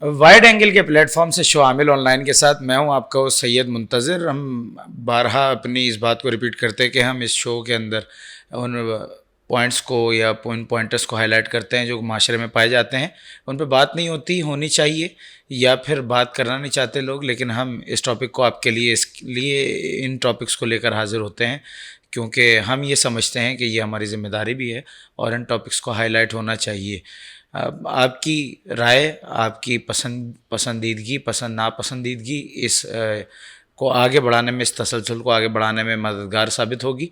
Wide angle کے plate form سے شو عامل آن لائن کے ساتھ میں ہوں آپ کا وہ سید منتظر. ہم بارہا اپنی اس بات کو ریپیٹ کرتے ہیں کہ ہم اس شو کے اندر ان پوائنٹس کو یا پوائنٹرس کو ہائی لائٹ کرتے ہیں جو معاشرے میں پائے جاتے ہیں. ان پہ بات نہیں ہونی چاہیے یا پھر بات کرنا نہیں چاہتے لوگ، لیکن ہم اس ٹاپک کو آپ کے لیے ان ٹاپکس کو لے کر حاضر ہوتے ہیں کیونکہ ہم یہ سمجھتے ہیں کہ یہ ہماری ذمہ داری بھی ہے اور ان ٹاپکس کو ہائی لائٹ ہونا چاہیے. آپ کی رائے، آپ کی پسند ناپسندیدگی اس کو آگے بڑھانے میں، اس تسلسل کو آگے بڑھانے میں مددگار ثابت ہوگی.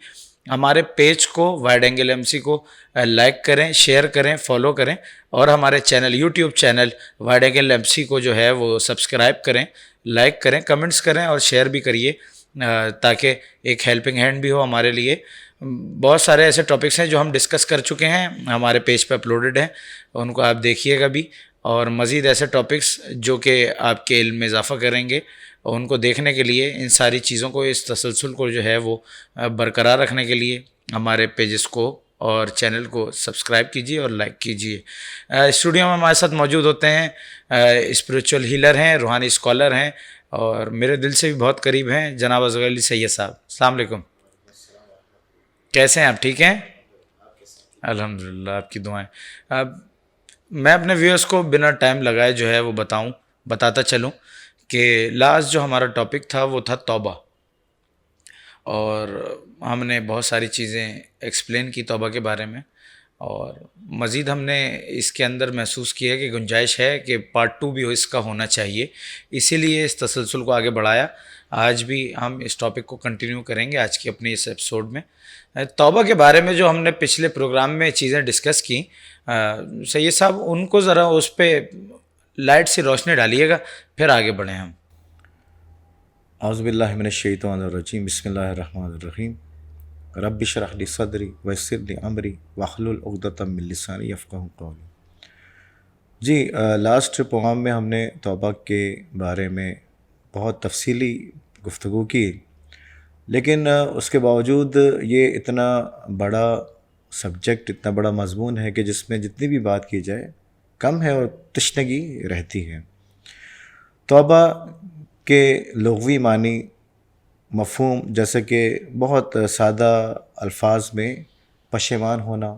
ہمارے پیج کو وائڈ اینگل ایم سی کو لائک کریں، شیئر کریں، فالو کریں، اور ہمارے channel YouTube channel wide angle M C کو جو ہے وہ سبسکرائب کریں، لائک کریں، کمنٹس کریں اور شیئر بھی کریے تاکہ ایک ہیلپنگ ہینڈ بھی ہو ہمارے لیے. بہت سارے ایسے ٹاپکس ہیں جو ہم ڈسکس کر چکے ہیں، ہمارے پیج پہ اپلوڈڈ ہیں، ان کو آپ دیکھیے گا بھی. اور مزید ایسے ٹاپکس جو کہ آپ کے علم میں اضافہ کریں گے، ان کو دیکھنے کے لیے، ان ساری چیزوں کو، اس تسلسل کو جو ہے وہ برقرار رکھنے کے لیے ہمارے پیجز کو اور چینل کو سبسکرائب کیجیے اور لائک کیجیے. اسٹوڈیو میں ہمارے ساتھ موجود ہوتے ہیں اسپریچول ہیلر ہیں، روحانی اسکالر ہیں اور میرے دل سے بھی بہت قریب ہیں، جناب اصغر علی سید صاحب. السلام علیکم. کیسے ہیں آپ؟ ٹھیک ہیں؟ الحمدللہ، آپ کی دعائیں. اب میں اپنے ویورز کو بنا ٹائم لگائے جو ہے وہ بتاتا چلوں کہ لاسٹ جو ہمارا ٹاپک تھا وہ تھا توبہ، اور ہم نے بہت ساری چیزیں ایکسپلین کی توبہ کے بارے میں، اور مزید ہم نے اس کے اندر محسوس کیا کہ گنجائش ہے کہ پارٹ 2 بھی اس کا ہونا چاہیے، اسی لیے اس تسلسل کو آگے بڑھایا. آج بھی ہم اس ٹاپک کو کنٹینیو کریں گے آج کی اپنی اس ایپیسوڈ میں. توبہ کے بارے میں جو ہم نے پچھلے پروگرام میں چیزیں ڈسکس کی، سید صاحب ان کو ذرا اس پہ لائٹ سی روشنی ڈالیے گا، پھر آگے بڑھیں ہم. اعوذ باللہ من الشیطان الرجیم، بسم اللہ الرحمن الرحیم. رب اشرح لی صدری ویسر لی امری واحلل عقدۃ من لسانی یفقہوا قولی. جی، لاسٹ پروگرام میں ہم نے توبہ کے بارے میں بہت تفصیلی گفتگو کی، لیکن اس کے باوجود یہ اتنا بڑا سبجیکٹ، اتنا بڑا مضمون ہے کہ جس میں جتنی بھی بات کی جائے کم ہے اور تشنگی رہتی ہے. توبہ کے لغوی معنی، مفہوم، جیسے کہ بہت سادہ الفاظ میں پشیمان ہونا،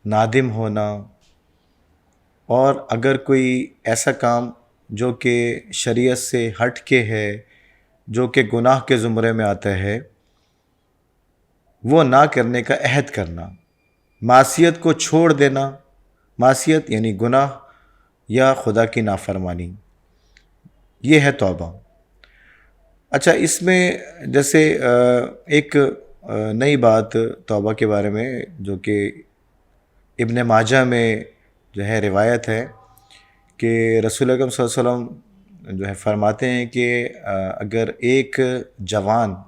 نادم ہونا، اور اگر کوئی ایسا کام جو کہ شریعت سے ہٹ کے ہے، جو کہ گناہ کے زمرے میں آتا ہے، وہ نہ کرنے کا عہد کرنا، معصیت کو چھوڑ دینا. معصیت یعنی گناہ یا خدا کی نافرمانی، یہ ہے توبہ. اچھا، اس میں جیسے ایک نئی بات توبہ کے بارے میں جو کہ ابن ماجہ میں جو ہے روایت ہے کہ رسول اکرم صلی اللہ علیہ وسلم جو ہے فرماتے ہیں کہ اگر ایک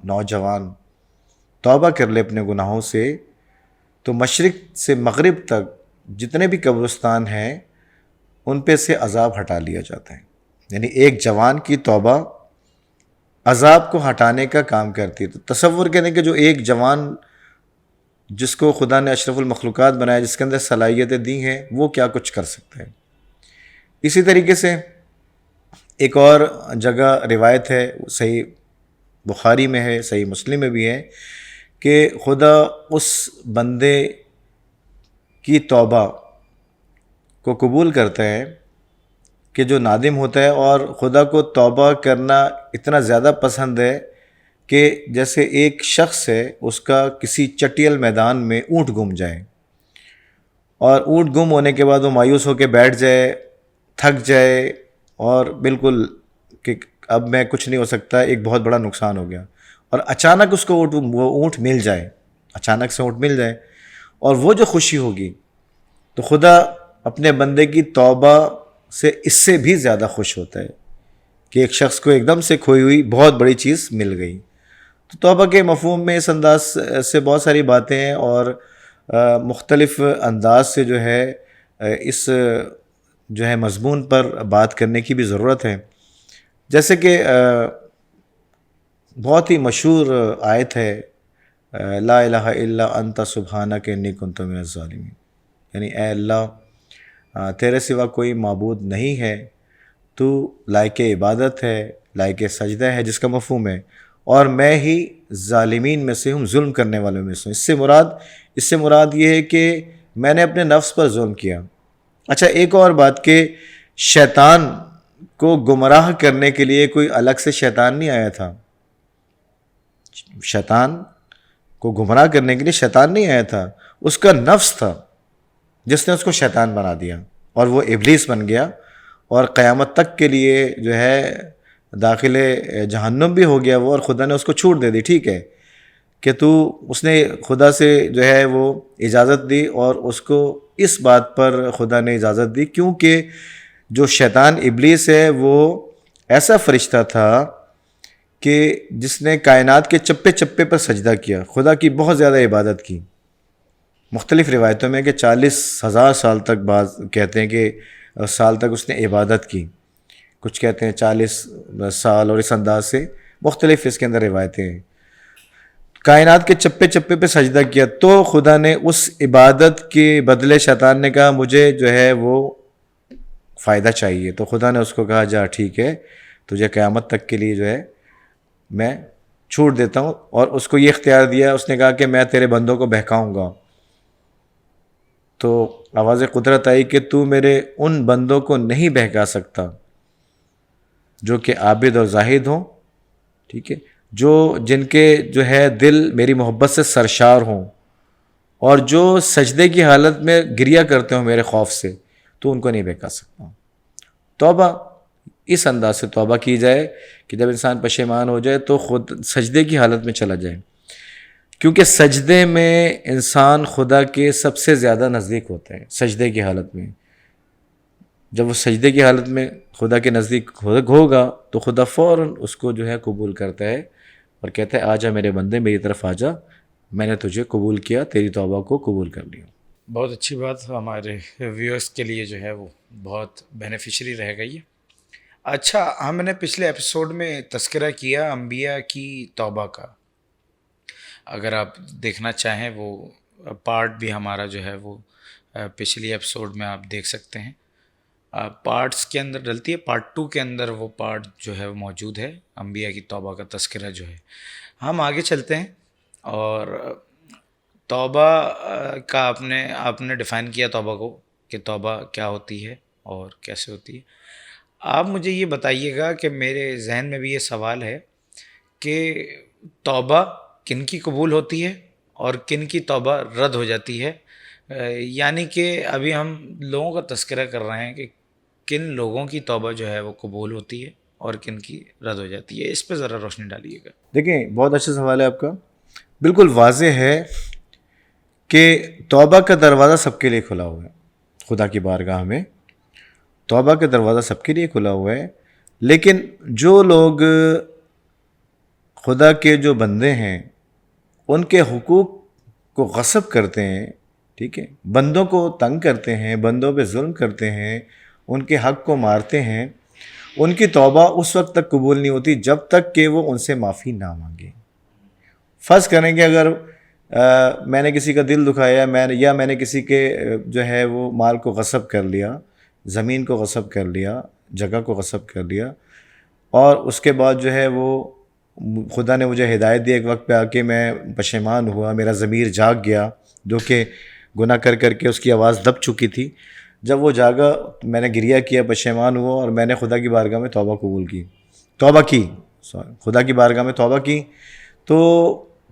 نوجوان توبہ کر لے اپنے گناہوں سے، تو مشرق سے مغرب تک جتنے بھی قبرستان ہیں ان پہ سے عذاب ہٹا لیا جاتا ہے. یعنی ایک جوان کی توبہ عذاب کو ہٹانے کا کام کرتی ہے. تو تصور کریں کہ جو ایک جوان جس کو خدا نے اشرف المخلوقات بنایا، جس کے اندر صلاحیتیں دی ہیں، وہ کیا کچھ کر سکتا ہے. اسی طریقے سے ایک اور جگہ روایت ہے، صحیح بخاری میں ہے، صحیح مسلم میں بھی ہے، کہ خدا اس بندے کی توبہ کو قبول کرتا ہے کہ جو نادم ہوتا ہے، اور خدا کو توبہ کرنا اتنا زیادہ پسند ہے کہ جیسے ایک شخص ہے، اس کا کسی چٹیل میدان میں اونٹ گم جائے، اور اونٹ گم ہونے کے بعد وہ مایوس ہو کے بیٹھ جائے، تھک جائے، اور بالکل کہ اب میں کچھ نہیں ہو سکتا، ایک بہت بڑا نقصان ہو گیا، اور اچانک اس کو وہ اونٹ مل جائے، اچانک سے اونٹ مل جائے، اور وہ جو خوشی ہوگی، تو خدا اپنے بندے کی توبہ سے اس سے بھی زیادہ خوش ہوتا ہے کہ ایک شخص کو ایک دم سے کھوئی ہوئی بہت بڑی چیز مل گئی. تو توبہ کے مفہوم میں اس انداز سے بہت ساری باتیں ہیں، اور مختلف انداز سے جو ہے اس جو ہے مضمون پر بات کرنے کی بھی ضرورت ہے. جیسے کہ بہت ہی مشہور آیت ہے، لا الہ الا انت سبحانک انی کنت من الظالمین. یعنی اے اللہ، تیرے سوا کوئی معبود نہیں ہے، تو لائق عبادت ہے، لائق سجدہ ہے، جس کا مفہوم ہے، اور میں ہی ظالمین میں سے ہوں، ظلم کرنے والوں میں سے ہوں۔ اس سے مراد یہ ہے کہ میں نے اپنے نفس پر ظلم کیا۔ اچھا، ایک اور بات کہ شیطان کو گمراہ کرنے کے لیے کوئی الگ سے شیطان نہیں آیا تھا۔ شیطان کو گمراہ کرنے کے لیے شیطان نہیں آیا تھا، اس کا نفس تھا جس نے اس کو شیطان بنا دیا، اور وہ ابلیس بن گیا، اور قیامت تک کے لیے جو ہے داخل جہنم بھی ہو گیا وہ، اور خدا نے اس کو چھوٹ دے دی، ٹھیک ہے کہ اس نے خدا سے جو ہے وہ اجازت دی، اور اس کو اس بات پر خدا نے اجازت دی کیونکہ جو شیطان ابلیس ہے وہ ایسا فرشتہ تھا کہ جس نے کائنات کے چپے چپے پر سجدہ کیا، خدا کی بہت زیادہ عبادت کی۔ مختلف روایتوں میں کہ 40,000 سال تک، بعض کہتے ہیں کہ سال تک اس نے عبادت کی، کچھ کہتے ہیں 40 سال، اور اس انداز سے مختلف اس کے اندر روایتیں ہیں۔ کائنات کے چپے چپے پہ سجدہ کیا، تو خدا نے اس عبادت کے بدلے شیطان نے کہا مجھے جو ہے وہ فائدہ چاہیے، تو خدا نے اس کو کہا جا ٹھیک ہے، تجھے قیامت تک کے لیے جو ہے میں چھوٹ دیتا ہوں، اور اس کو یہ اختیار دیا، اس نے کہا کہ میں تیرے بندوں کو بہکاؤں گا۔ تو آواز قدرت آئی کہ تو میرے ان بندوں کو نہیں بہکا سکتا جو کہ عابد اور زاہد ہوں، ٹھیک ہے، جن کے جو ہے دل میری محبت سے سرشار ہوں، اور جو سجدے کی حالت میں گریا کرتے ہوں میرے خوف سے، تو ان کو نہیں بہکا سکتا۔ توبہ، اس انداز سے توبہ کی جائے کہ جب انسان پشیمان ہو جائے تو خود سجدے کی حالت میں چلا جائے، کیونکہ سجدے میں انسان خدا کے سب سے زیادہ نزدیک ہوتا ہے۔ سجدے کی حالت میں جب وہ سجدے کی حالت میں خدا کے نزدیک ہوگا تو خدا فوراً اس کو جو ہے قبول کرتا ہے اور کہتا ہے آ جا میرے بندے، میری طرف آ جا، میں نے تجھے قبول کیا، تیری توبہ کو قبول کر لیا۔ بہت اچھی بات، ہمارے ویورز کے لیے جو ہے وہ بہت بینیفیشری رہ گئی ہے۔ اچھا، ہم نے پچھلے ایپیسوڈ میں تذکرہ کیا انبیاء کی توبہ کا، اگر آپ دیکھنا چاہیں وہ پارٹ بھی ہمارا جو ہے وہ پچھلی ایپیسوڈ میں آپ دیکھ سکتے ہیں، پارٹس کے اندر ڈلتی ہے، پارٹ 2 کے اندر وہ پارٹ جو ہے وہ موجود ہے، انبیاء کی توبہ کا تذکرہ جو ہے۔ ہم آگے چلتے ہیں، اور توبہ کا آپ نے ڈیفائن کیا توبہ کو کہ توبہ کیا ہوتی ہے اور کیسے ہوتی ہے۔ آپ مجھے یہ بتائیے گا کہ میرے ذہن میں بھی یہ سوال ہے کہ توبہ کن کی قبول ہوتی ہے اور کن کی توبہ رد ہو جاتی ہے، یعنی کہ ابھی ہم لوگوں کا تذکرہ کر رہے ہیں کہ کن لوگوں کی توبہ جو ہے وہ قبول ہوتی ہے اور کن کی رد ہو جاتی ہے، اس پہ ذرا روشنی ڈالیے گا۔ دیکھیں، بہت اچھا سوال ہے آپ کا۔ بالکل واضح ہے کہ توبہ کا دروازہ سب کے لیے کھلا ہوا ہے، خدا کی بارگاہ میں توبہ کا دروازہ سب کے لیے کھلا ہوا ہے، لیکن جو لوگ خدا کے جو بندے ہیں ان کے حقوق کو غصب کرتے ہیں، ٹھیک ہے، بندوں کو تنگ کرتے ہیں، بندوں پہ ظلم کرتے ہیں، ان کے حق کو مارتے ہیں، ان کی توبہ اس وقت تک قبول نہیں ہوتی جب تک کہ وہ ان سے معافی نہ مانگے۔ فرض کریں کہ اگر میں نے کسی کا دل دکھایا، یا میں نے کسی کے جو ہے وہ مال کو غصب کر لیا، زمین کو غصب کر لیا، جگہ کو غصب کر لیا، اور اس کے بعد جو ہے وہ خدا نے مجھے ہدایت دی ایک وقت پہ آ کے، میں پشیمان ہوا، میرا ضمیر جاگ گیا جو کہ گناہ کر کر کے اس کی آواز دب چکی تھی، جب وہ جاگا میں نے گریہ کیا، پشیمان ہوا، اور میں نے خدا کی بارگاہ میں توبہ کی خدا کی بارگاہ میں توبہ کی، تو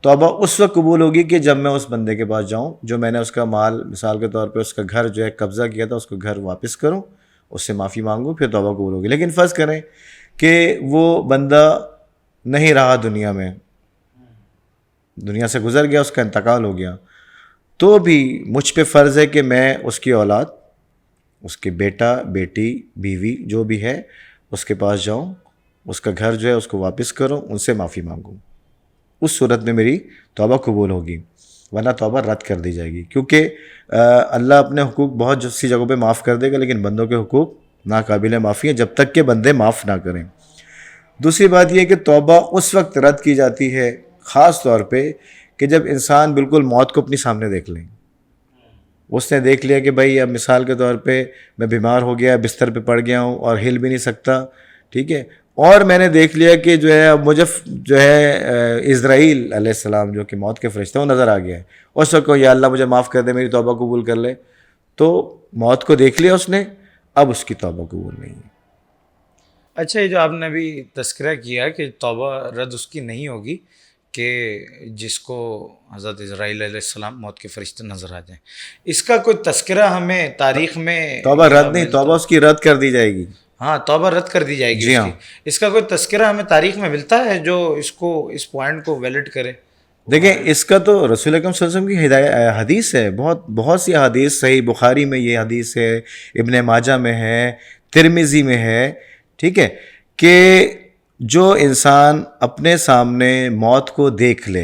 توبہ اس وقت قبول ہوگی کہ جب میں اس بندے کے پاس جاؤں جو میں نے اس کا مال، مثال کے طور پہ اس کا گھر جو ہے قبضہ کیا تھا، اس کو گھر واپس کروں، اس سے معافی مانگوں، پھر توبہ قبول ہوگی۔ لیکن فرض کریں کہ وہ بندہ نہیں رہا دنیا سے گزر گیا، اس کا انتقال ہو گیا، تو بھی مجھ پہ فرض ہے کہ میں اس کی اولاد، اس کے بیٹا، بیٹی، بیوی جو بھی ہے، اس کے پاس جاؤں، اس کا گھر جو ہے اس کو واپس کروں، ان سے معافی مانگوں۔ اس صورت میں میری توبہ قبول ہوگی، ورنہ توبہ رد کر دی جائے گی، کیونکہ اللہ اپنے حقوق بہت سی جگہوں پہ معاف کر دے گا، لیکن بندوں کے حقوق ناقابل معافی ہیں جب تک کہ بندے معاف نہ کریں۔ دوسری بات یہ ہے کہ توبہ اس وقت رد کی جاتی ہے خاص طور پہ کہ جب انسان بالکل موت کو اپنی سامنے دیکھ لیں، اس نے دیکھ لیا کہ بھائی اب مثال کے طور پہ میں بیمار ہو گیا, بستر پہ پڑ گیا ہوں اور ہل بھی نہیں سکتا, ٹھیک ہے, اور میں نے دیکھ لیا کہ جو ہے اب مجھے جو ہے اسرائیل علیہ السلام جو کہ موت کے فرشتے وہ نظر آ گیا ہے, اس وقت یا اللہ مجھے معاف کر دے, میری توبہ قبول کر لے, تو موت کو دیکھ لیا اس نے, اب اس کی توبہ قبول نہیں ہے. اچھا, یہ جو آپ نے ابھی تذکرہ کیا کہ توبہ رد اس کی نہیں ہوگی کہ جس کو حضرت اسرائیل علیہ السلام موت کے فرشتے نظر آ جائیں, اس کا کوئی تذکرہ ہمیں تاریخ میں توبہ رد نہیں, توبہ اس کی رد کر دی جائے گی. ہاں, توبہ رد کر دی جائے گی جی اس ہاں. کی. اس کا کوئی تذکرہ ہمیں تاریخ میں ملتا ہے جو اس پوائنٹ کو ویلڈ کرے؟ دیکھیں اس کا تو رسول اکرم صلی اللہ علیہ وسلم کی حدیث ہے, بہت سی حدیث, صحیح بخاری میں یہ حدیث ہے, ابن ماجہ میں ہے, ترمذی میں ہے, ٹھیک ہے, کہ جو انسان اپنے سامنے موت کو دیکھ لے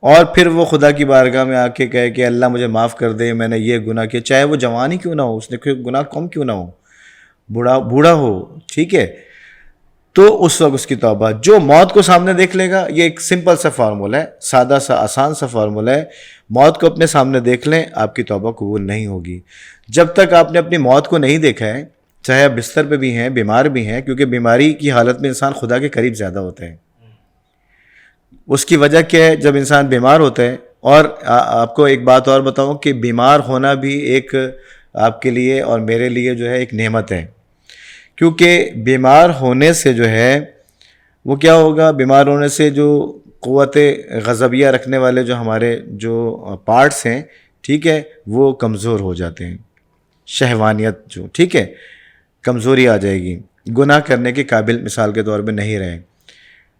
اور پھر وہ خدا کی بارگاہ میں آ کے کہے کہ اللہ مجھے معاف کر دے, میں نے یہ گناہ کیا, چاہے وہ جوان ہی کیوں نہ ہو, اس نے کوئی گناہ کم کیوں نہ ہو, بوڑھا ہو, ٹھیک ہے, تو اس وقت اس کی توبہ, جو موت کو سامنے دیکھ لے گا, یہ ایک سمپل سا فارمولہ ہے, سادہ سا آسان سا فارمولہ ہے, موت کو اپنے سامنے دیکھ لیں, آپ کی توبہ قبول نہیں ہوگی. جب تک آپ نے اپنی موت کو نہیں دیکھا ہے, چاہے آپ بستر پہ بھی ہیں, بیمار بھی ہیں, کیونکہ بیماری کی حالت میں انسان خدا کے قریب زیادہ ہوتا ہے. اس کی وجہ کیا ہے, جب انسان بیمار ہوتا ہے, اور آپ کو ایک بات اور بتاؤں کہ بیمار ہونا بھی ایک آپ کے لیے اور میرے لیے جو ہے ایک نعمت ہے, کیونکہ بیمار ہونے سے جو ہے وہ کیا ہوگا, بیمار ہونے سے جو قوت غضبیہ رکھنے والے جو ہمارے جو پارٹس ہیں, ٹھیک ہے, وہ کمزور ہو جاتے ہیں, شہوانیت جو, ٹھیک ہے, کمزوری آ جائے گی, گناہ کرنے کے قابل مثال کے طور پہ نہیں رہیں.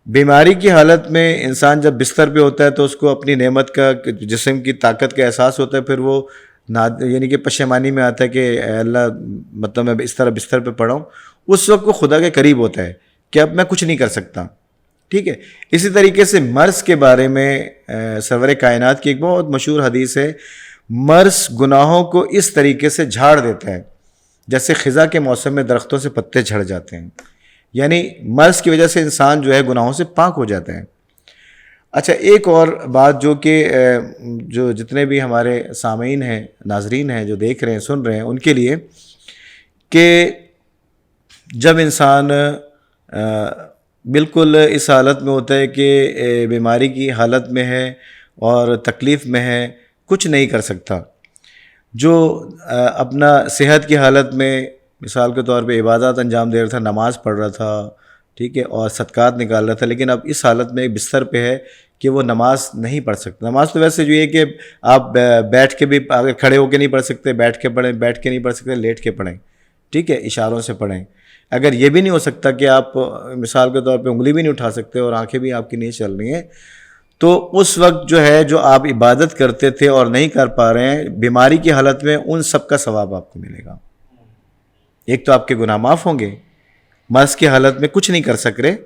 بیماری کی حالت میں انسان جب بستر پہ ہوتا ہے تو اس کو اپنی نعمت کا, جسم کی طاقت کا احساس ہوتا ہے, پھر وہ یعنی کہ پشیمانی میں آتا ہے کہ اے اللہ مطلب میں اس طرح بستر پہ پڑا ہوں, اس وقت وہ خدا کے قریب ہوتا ہے کہ اب میں کچھ نہیں کر سکتا, ٹھیک ہے. اسی طریقے سے مرض کے بارے میں سرور کائنات کی ایک بہت مشہور حدیث ہے, مرض گناہوں کو اس طریقے سے جھاڑ دیتا ہے جیسے خزاں کے موسم میں درختوں سے پتے جھڑ جاتے ہیں, یعنی مرض کی وجہ سے انسان جو ہے گناہوں سے پاک ہو جاتا ہے. اچھا, ایک اور بات جو کہ جو جتنے بھی ہمارے سامعین ہیں, ناظرین ہیں, جو دیکھ رہے ہیں, سن رہے ہیں, ان کے لیے, کہ جب انسان بالکل اس حالت میں ہوتا ہے کہ بیماری کی حالت میں ہے اور تکلیف میں ہے, کچھ نہیں کر سکتا, جو اپنا صحت کی حالت میں مثال کے طور پہ عبادات انجام دے رہا تھا, نماز پڑھ رہا تھا, ٹھیک ہے, اور صدقات نکال رہا تھا, لیکن اب اس حالت میں بستر پہ ہے کہ وہ نماز نہیں پڑھ سکتا. نماز تو ویسے جو ہے کہ آپ بیٹھ کے بھی, اگر کھڑے ہو کے نہیں پڑھ سکتے, بیٹھ کے پڑھیں, بیٹھ کے نہیں پڑھ سکتے, لیٹ کے پڑھیں, ٹھیک ہے, اشاروں سے پڑھیں. اگر یہ بھی نہیں ہو سکتا کہ آپ مثال کے طور پہ انگلی بھی نہیں اٹھا سکتے اور آنکھیں بھی آپ کی نہیں چل رہی ہیں, تو اس وقت جو ہے جو آپ عبادت کرتے تھے اور نہیں کر پا رہے ہیں بیماری کی حالت میں, ان سب کا ثواب آپ کو ملے گا. ایک تو آپ کے گناہ معاف ہوں گے, مرض کی حالت میں کچھ نہیں کر سک رہے,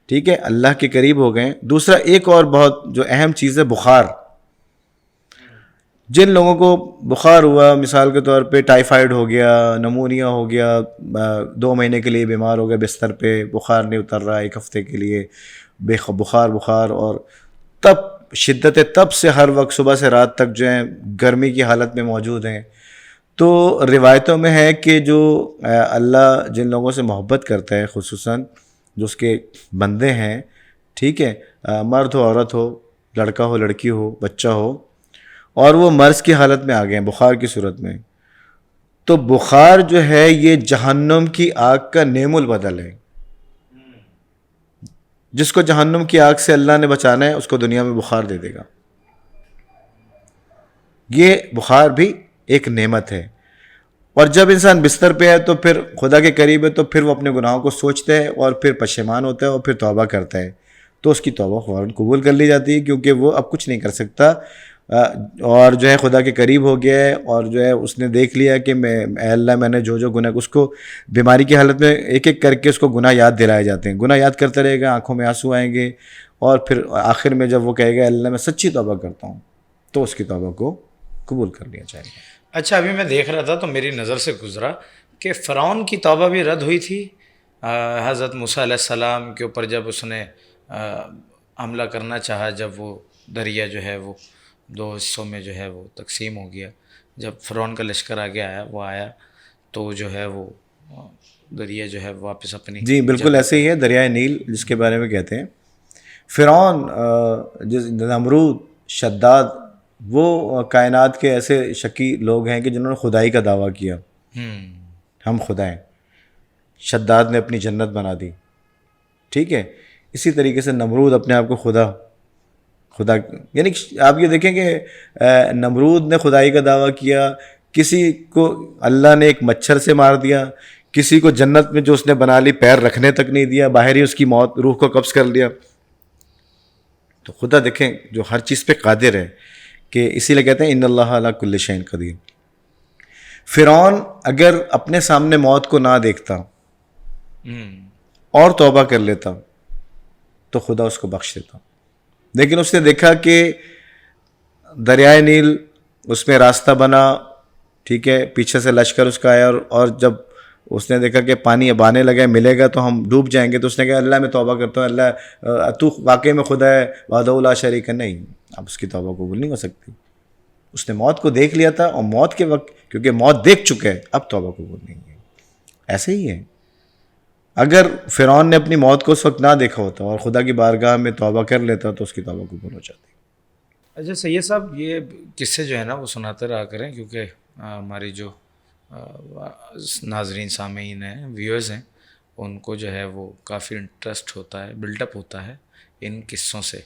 ٹھیک ہے, اللہ کے قریب ہو گئے. دوسرا ایک اور بہت جو اہم چیز ہے, بخار. جن لوگوں کو بخار ہوا, مثال کے طور پہ ٹائیفائڈ ہو گیا, نمونیا ہو گیا, 2 مہینے کے لیے بیمار ہو گیا بستر پہ, بخار نہیں اتر رہا 1 ہفتے کے لیے, بخار, اور تب شدت تب سے ہر وقت صبح سے رات تک جو ہے گرمی کی حالت میں موجود ہیں, تو روایتوں میں ہے کہ جو اللہ جن لوگوں سے محبت کرتا ہے, خصوصاً جو اس کے بندے ہیں, ٹھیک ہے, مرد ہو عورت ہو, لڑکا ہو لڑکی ہو, بچہ ہو, اور وہ مرض کی حالت میں آ گئے ہیں بخار کی صورت میں, تو بخار جو ہے یہ جہنم کی آگ کا نعم البدل ہے. جس کو جہنم کی آگ سے اللہ نے بچانا ہے اس کو دنیا میں بخار دے دے گا. یہ بخار بھی ایک نعمت ہے. اور جب انسان بستر پہ ہے تو پھر خدا کے قریب ہے, تو پھر وہ اپنے گناہوں کو سوچتا ہے اور پھر پشیمان ہوتا ہے اور پھر توبہ کرتا ہے, تو اس کی توبہ فوراً قبول کر لی جاتی ہے, کیونکہ وہ اب کچھ نہیں کر سکتا, اور جو ہے خدا کے قریب ہو گیا ہے, اور جو ہے اس نے دیکھ لیا کہ اے اللہ میں نے جو گناہ, اس کو بیماری کی حالت میں ایک ایک کر کے اس کو گناہ یاد دلائے جاتے ہیں, گناہ یاد کرتا رہے گا, آنکھوں میں آنسو آئیں گے, اور پھر آخر میں جب وہ کہے گا اللہ میں سچی توبہ کرتا ہوں, تو اس کی توبہ کو قبول کر لیا جائے گا. اچھا, ابھی میں دیکھ رہا تھا تو میری نظر سے گزرا کہ فرعون کی توبہ بھی رد ہوئی تھی حضرت موسیٰ علیہ السلام کے اوپر, جب اس نے حملہ کرنا چاہا, جب وہ دریا جو ہے وہ دو حصوں میں جو ہے وہ تقسیم ہو گیا. جب فرعون کا لشکر آگے آیا تو جو ہے وہ دریا جو ہے واپس اپنی جی بالکل ایسے ہی ہے. دریائے نیل جس کے بارے میں کہتے ہیں فرعون، نمرود، شداد، وہ کائنات کے ایسے شکی لوگ ہیں کہ جنہوں نے خدائی کا دعویٰ کیا، ہم خدا ہیں. شداد نے اپنی جنت بنا دی، ٹھیک ہے. اسی طریقے سے نمرود اپنے آپ کو خدا یعنی آپ یہ دیکھیں کہ نمرود نے خدائی کا دعویٰ کیا، کسی کو اللہ نے ایک مچھر سے مار دیا، کسی کو جنت میں جو اس نے بنا لی پیر رکھنے تک نہیں دیا، باہر ہی اس کی موت، روح کو قبض کر لیا. تو خدا دیکھیں جو ہر چیز پہ قادر ہے، کہ اسی لیے کہتے ہیں ان اللہ علی کل شیء قدیر. فرعون اگر اپنے سامنے موت کو نہ دیکھتا اور توبہ کر لیتا تو خدا اس کو بخش دیتا، لیکن اس نے دیکھا کہ دریائے نیل اس میں راستہ بنا، ٹھیک ہے، پیچھے سے لشکر اس کا آیا، اور جب اس نے دیکھا کہ پانی اب آنے لگا ملے گا تو ہم ڈوب جائیں گے، تو اس نے کہا اللہ میں توبہ کرتا ہوں، اللہ تو واقعی میں خدا ہے وحدہ لا شریک نہیں. اب اس کی توبہ قبول نہیں ہو سکتی. اس نے موت کو دیکھ لیا تھا، اور موت کے وقت کیونکہ موت دیکھ چکا ہے اب توبہ قبول نہیں ہے. ایسے ہی ہے، اگر فرعون نے اپنی موت کو اس وقت نہ دیکھا ہوتا اور خدا کی بارگاہ میں توبہ کر لیتا تو اس کی توبہ قبول ہو جاتی. اچھا سید صاحب، یہ قصے جو ہے نا وہ سناتے رہا کریں، کیونکہ ہماری جو ناظرین سامعین ہیں، ویورز ہیں، ان کو جو ہے وہ کافی انٹرسٹ ہوتا ہے، بلڈ اپ ہوتا ہے ان قصوں سے.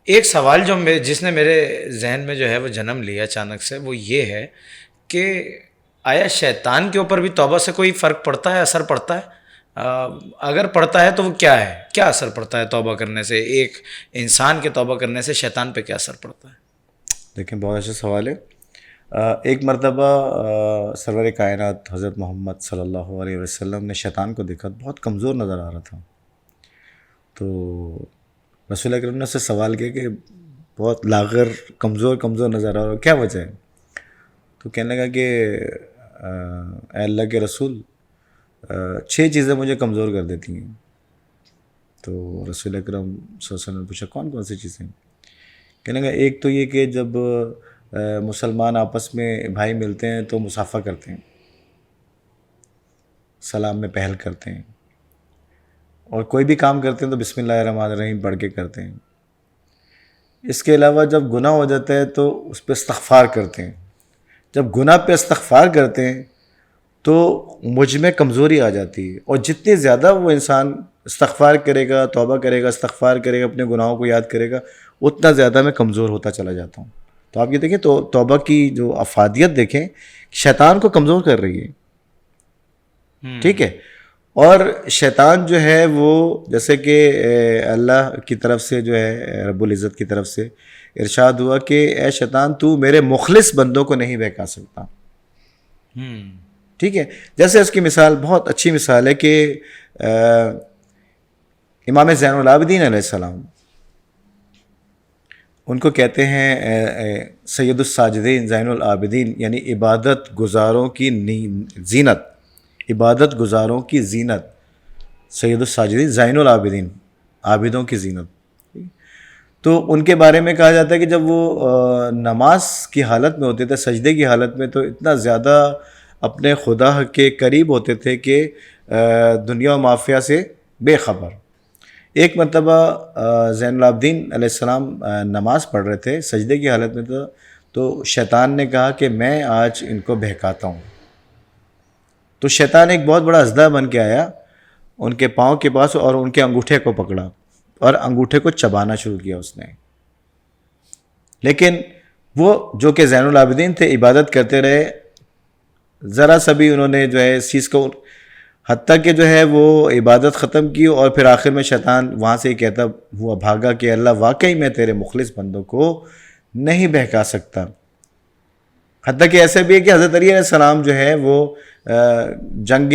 ایک سوال جو جس نے میرے ذہن میں جو ہے وہ جنم لیا اچانک سے، وہ یہ ہے کہ آیا شیطان کے اوپر بھی توبہ سے کوئی فرق پڑتا ہے، اثر پڑتا ہے؟ اگر پڑتا ہے تو وہ کیا ہے، کیا اثر پڑتا ہے توبہ کرنے سے؟ ایک انسان کے توبہ کرنے سے شیطان پہ کیا اثر پڑتا ہے؟ دیکھیں بہت اچھا سوال ہے. ایک مرتبہ سرور کائنات حضرت محمد صلی اللہ علیہ وسلم نے شیطان کو دیکھا، بہت کمزور نظر آ رہا تھا. تو رسول اکرم نے اس سے سوال کیا کہ بہت لاغر کمزور نظر آ رہا ہے، کیا وجہ ہے؟ تو کہنے لگا کہ اے اللہ کے رسول 6 چیزیں مجھے کمزور کر دیتی ہیں. تو رسول اکرم صلی اللہ علیہ وسلم نے پوچھا کون سی چیزیں؟ کہنے لگا ایک تو یہ کہ جب مسلمان آپس میں بھائی ملتے ہیں تو مصافحہ کرتے ہیں، سلام میں پہل کرتے ہیں، اور کوئی بھی کام کرتے ہیں تو بسم اللہ الرحمن الرحیم پڑھ کے کرتے ہیں. اس کے علاوہ جب گناہ ہو جاتا ہے تو اس پہ استغفار کرتے ہیں. جب گناہ پہ استغفار کرتے ہیں تو مجھ میں کمزوری آ جاتی ہے، اور جتنی زیادہ وہ انسان استغفار کرے گا، توبہ کرے گا، استغفار کرے گا، اپنے گناہوں کو یاد کرے گا، اتنا زیادہ میں کمزور ہوتا چلا جاتا ہوں. تو آپ یہ دیکھیں تو توبہ کی جو افادیت دیکھیں، شیطان کو کمزور کر رہی ہے، ٹھیک ہے. اور شیطان جو ہے وہ جیسے کہ اللہ کی طرف سے جو ہے رب العزت کی طرف سے ارشاد ہوا کہ اے شیطان تو میرے مخلص بندوں کو نہیں بہکا سکتا، ٹھیک ہے. جیسے اس کی مثال بہت اچھی مثال ہے کہ امام زین العابدین علیہ السلام، ان کو کہتے ہیں سید الساجدین، زین العابدین، یعنی عبادت گزاروں کی زینت، عبادت گزاروں کی زینت، سید الساجدین، زین العابدین، عابدوں کی زینت. تو ان کے بارے میں کہا جاتا ہے کہ جب وہ نماز کی حالت میں ہوتے تھے، سجدے کی حالت میں، تو اتنا زیادہ اپنے خدا کے قریب ہوتے تھے کہ دنیا و مافیہ سے بے خبر. ایک مرتبہ زین العابدین علیہ السلام نماز پڑھ رہے تھے، سجدے کی حالت میں تھا، تو شیطان نے کہا کہ میں آج ان کو بہکاتا ہوں. تو شیطان ایک بہت بڑا اژدہا بن کے آیا ان کے پاؤں کے پاس، اور ان کے انگوٹھے کو پکڑا اور انگوٹھے کو چبانا شروع کیا اس نے. لیکن وہ جو کہ زین العابدین تھے، عبادت کرتے رہے، ذرا سا بھی انہوں نے جو ہے اس چیز کو، حتیٰ کہ جو ہے وہ عبادت ختم کی، اور پھر آخر میں شیطان وہاں سے ہی کہتا ہوا بھاگا کہ اللہ واقعی میں تیرے مخلص بندوں کو نہیں بہکا سکتا. حتیٰ کہ ایسے بھی ہے کہ حضرت علی علیہ السلام جو ہے وہ جنگ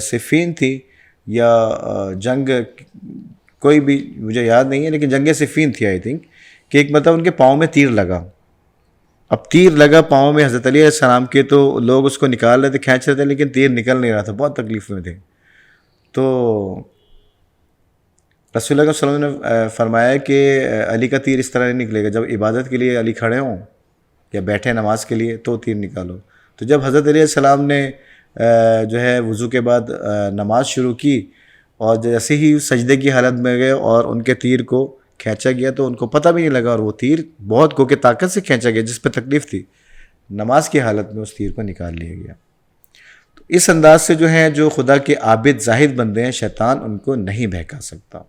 صفین تھی، یا جنگ کوئی بھی مجھے یاد نہیں ہے، لیکن جنگ صفین تھی آئی تھنک، کہ ایک مطلب ان کے پاؤں میں تیر لگا. اب تیر لگا پاؤں میں حضرت علی علیہ السلام کے، تو لوگ اس کو نکال رہے تھے، کھینچ رہے تھے، لیکن تیر نکل نہیں رہا تھا، بہت تکلیف میں تھے. تو رسول اللہ صلی اللہ علیہ وسلم نے فرمایا کہ علی کا تیر اس طرح نہیں نکلے گا، جب عبادت کے لیے علی کھڑے ہوں یا بیٹھے نماز کے لیے تو تیر نکالو. تو جب حضرت علیہ السلام نے جو ہے وضو کے بعد نماز شروع کی اور جیسے ہی سجدے کی حالت میں گئے اور ان کے تیر کو کھینچا گیا تو ان کو پتہ بھی نہیں لگا، اور وہ تیر بہت گو کہ طاقت سے کھینچا گیا جس پہ تکلیف تھی، نماز کی حالت میں اس تیر کو نکال لیا گیا. تو اس انداز سے جو ہیں جو خدا کے عابد زاہد بندے ہیں، شیطان ان کو نہیں بہکا سکتا.